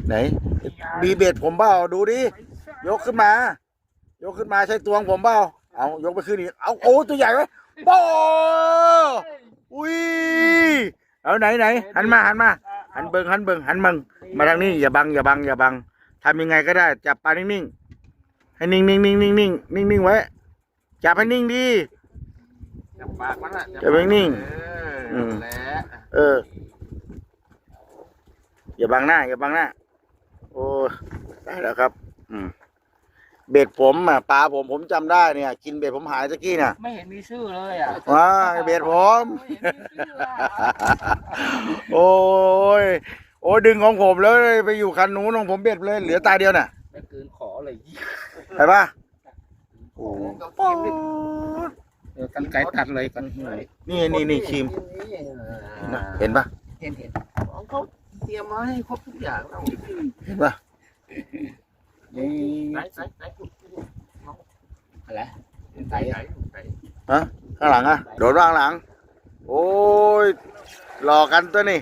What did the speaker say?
ไหนมีเบ็ดผมเปล่าดูดิยกขึ้นมายกขึ้นมาใช่ตัวของผมเปล่าเอายกไปขึ้นอีกเอาโอ้ตัวใหญ่ไหมโป้อุ้ยเอาไหนหันมาหันเบิงมาทางนี้อย่าบังทำยังไงก็ได้จับปลานิ่งๆให้นิ่งไว้จับให้นิ่งดีจับปากมันละจับนิ่งอย่าบังหน้าโอ้ได้แล้วครับเบ็ดผมปลาผมจำได้เนี่ยกินเบ็ดผมหายตะกี้น่ะไม่เห็นมีชื่อเลยอ่ะว้าเบ็ดผมโอ้ยดึงของผมแล้วไปอยู่คันนู้นของผมเบ็ดเลยเหลือตาเดียวน่ะไม่เกินขอเลยไปป่ะโอ้กันไก่ตัดเลยกันนี่ครีมเห็นป่ะเห็นเขาเตรียมมาให้ครบทุกอย่างแล้วเห็นป่ะไหนอะไรไก่ฮะข้างหลังโดดว่างหลังโอ้ยหลอกกันตัวนี่